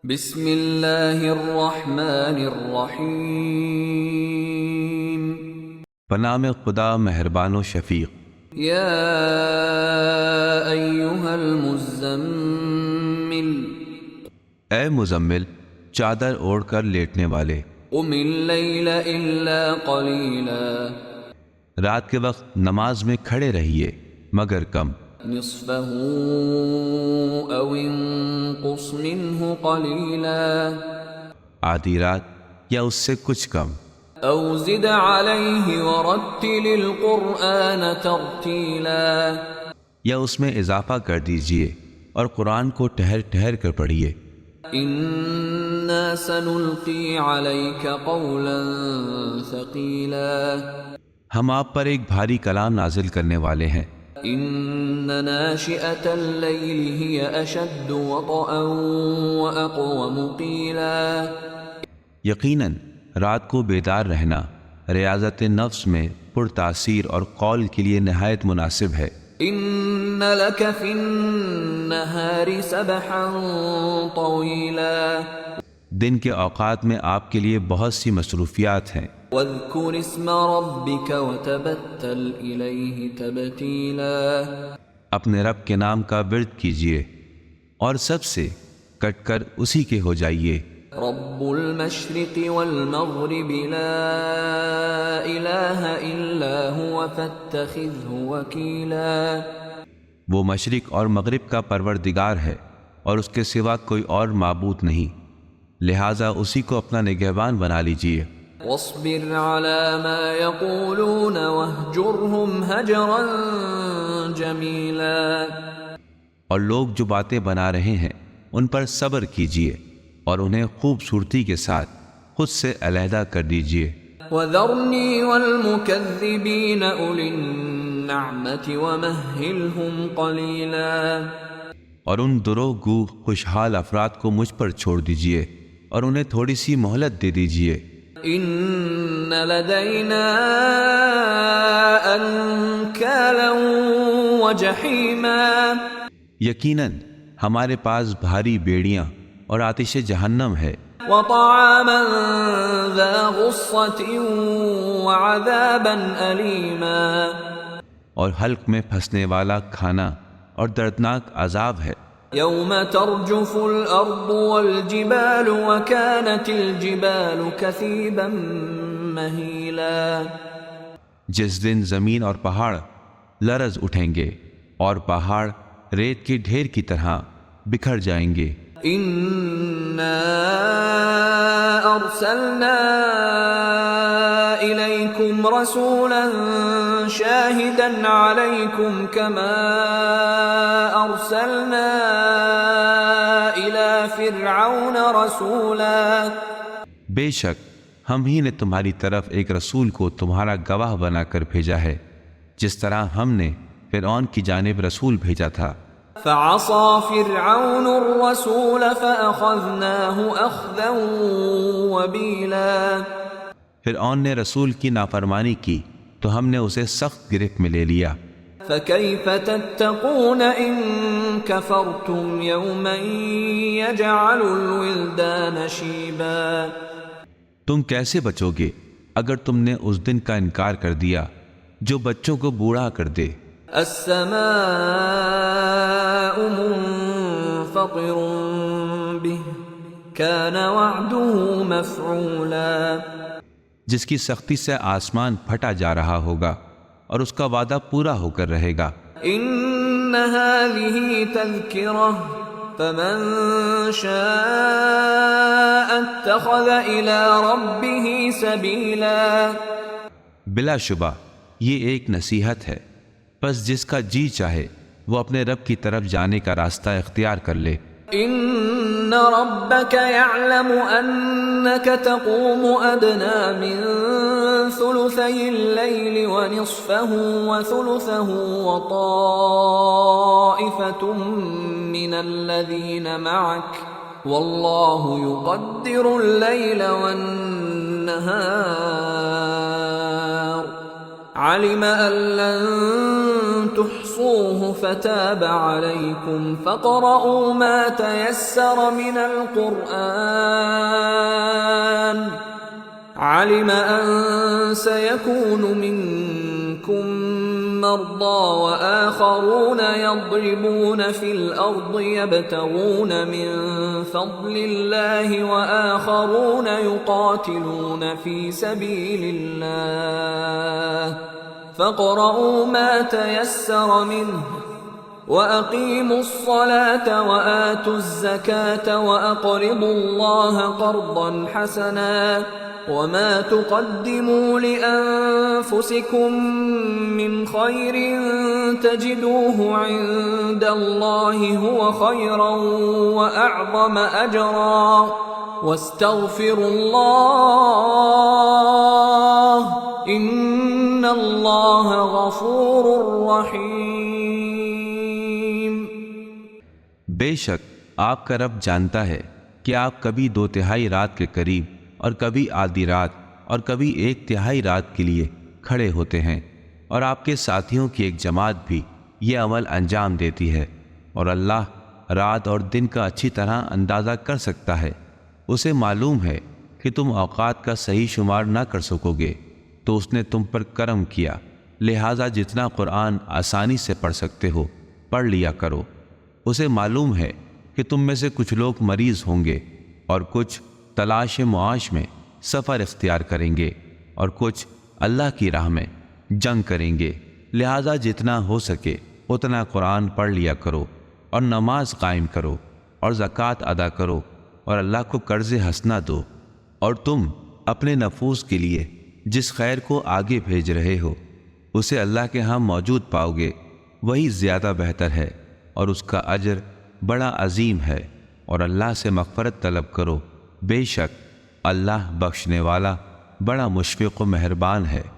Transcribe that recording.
بسم اللہ الرحمن الرحیم۔ بنام خدا مہربان و شفیق۔ یا ایہا المزمل، اے مزمل، چادر اوڑھ کر لیٹنے والے، قم اللیل الا قلیلا، رات کے وقت نماز میں کھڑے رہیے مگر کم، نصفہ او انقص منہ قلیلا، آدھی رات یا اس سے کچھ کم، او زد علیہ ورتل القرآن ترتیلا، یا اس میں اضافہ کر دیجئے اور قرآن کو ٹھہر ٹھہر کر پڑھیے۔ انا سنلقی علیک قولا ثقیلا، ہم آپ پر ایک بھاری کلام نازل کرنے والے ہیں۔ ان ناشئة اللیل ہی اشد وطئا واقوم قیلا، یقیناً رات کو بیدار رہنا ریاضت نفس میں پرتاثیر اور قول کے لیے نہایت مناسب ہے۔ ان لک فی النہار سبحا طویلا، دن کے اوقات میں آپ کے لیے بہت سی مصروفیات ہیں۔ واذکر اسم ربک وتبتل الیہ تبتیلا، اپنے رب کے نام کا ورد کیجیے اور سب سے کٹ کر اسی کے ہو جائیے۔ رب المشرق والمغرب لا الہ الا هو فاتخذه وکیلا، وہ مشرق اور مغرب کا پروردگار ہے اور اس کے سوا کوئی اور معبود نہیں، لہٰذا اسی کو اپنا نگہبان بنا لیجیے۔ واصبر على ما يقولون واهجرهم هجرا جمیلا، اور لوگ جو باتیں بنا رہے ہیں ان پر صبر کیجیے اور انہیں خوبصورتی کے ساتھ خود سے علیحدہ کر دیجیے۔ وذرنی والمکذبین اولی النعمت ومہلہم قلیلا، اور ان دروغ گو خوشحال افراد کو مجھ پر چھوڑ دیجیے اور انہیں تھوڑی سی مہلت دے دیجیے۔ ان لدینا انکالا وجحیما، یقیناً ہمارے پاس بھاری بیڑیاں اور آتش جہنم ہے، وطعاما ذا غصة وعذابا أليما، اور حلق میں پھنسنے والا کھانا اور دردناک عذاب ہے۔ يوم ترجف الأرض والجبال وكانت الجبال كثيبا مهيلا، جس دن زمین اور پہاڑ لرز اٹھیں گے اور پہاڑ ریت کے ڈھیر کی طرح بکھر جائیں گے۔ إنا أرسلنا إليكم رسولا شاهدا عليكم كما أرسلنا إلى فرعون رسولا، بے شک ہم ہی نے تمہاری طرف ایک رسول کو تمہارا گواہ بنا کر بھیجا ہے، جس طرح ہم نے فرعون کی جانب رسول بھیجا تھا۔ فعصى فرعون الرسول فأخذناه أخذا وبيلا، فرعون نے رسول کی نافرمانی کی تو ہم نے اسے سخت گرفت میں لے لیا۔ فكيف تتقون إن كفرتم يوما يجعل الولدان شيبا، تم کیسے بچو گے اگر تم نے اس دن کا انکار کر دیا جو بچوں کو بوڑھا کر دے۔ السماء منفطر به كان وعده مفعولا، جس کی سختی سے آسمان پھٹا جا رہا ہوگا اور اس کا وعدہ پورا ہو کر رہے گا۔ ان هذه تذکرہ فمن شاء اتخذ الى ربه سبیلا، بلا شبہ یہ ایک نصیحت ہے، پس جس کا جی چاہے وہ اپنے رب کی طرف جانے کا راستہ اختیار کر لے۔ ان ربك يعلم انك تقوم ادنى من ثلثي الليل ونصفه وثلثه وطائفة من الذين معك والله يقدر الليل والنهار علم أن لن تحصوه فتاب عليكم فاقرؤوا ما تيسر من القرآن علم أن سيكون منكم مرضى وآخرون يضربون في الأرض يبتغون من فضل الله وآخرون يقاتلون في سبيل الله فاقرؤوا ما تيسر منه وأقيموا الصلاة وآتوا الزكاة وأقرضوا الله قرضا حسنا وما تقدموا لأنفسكم من خير تجدوه عند الله هو خيرا وأعظم أجرا واستغفروا الله إن الله غفور رحيم۔ بے شک آپ کا رب جانتا ہے کہ آپ کبھی 2/3 رات کے قریب اور کبھی آدھی رات اور کبھی 1/3 رات کے لیے کھڑے ہوتے ہیں، اور آپ کے ساتھیوں کی ایک جماعت بھی یہ عمل انجام دیتی ہے، اور اللہ رات اور دن کا اچھی طرح اندازہ کر سکتا ہے۔ اسے معلوم ہے کہ تم اوقات کا صحیح شمار نہ کر سکو گے، تو اس نے تم پر کرم کیا، لہٰذا جتنا قرآن آسانی سے پڑھ سکتے ہو پڑھ لیا کرو۔ اسے معلوم ہے کہ تم میں سے کچھ لوگ مریض ہوں گے، اور کچھ تلاش معاش میں سفر اختیار کریں گے، اور کچھ اللہ کی راہ میں جنگ کریں گے، لہٰذا جتنا ہو سکے اتنا قرآن پڑھ لیا کرو، اور نماز قائم کرو، اور زکوٰۃ ادا کرو، اور اللہ کو قرض حسنہ دو، اور تم اپنے نفوس کے لیے جس خیر کو آگے بھیج رہے ہو اسے اللہ کے ہاں موجود پاؤ گے، وہی زیادہ بہتر ہے، اور اس کا اجر بڑا عظیم ہے۔ اور اللہ سے مغفرت طلب کرو، بے شک اللہ بخشنے والا بڑا مشفق و مہربان ہے۔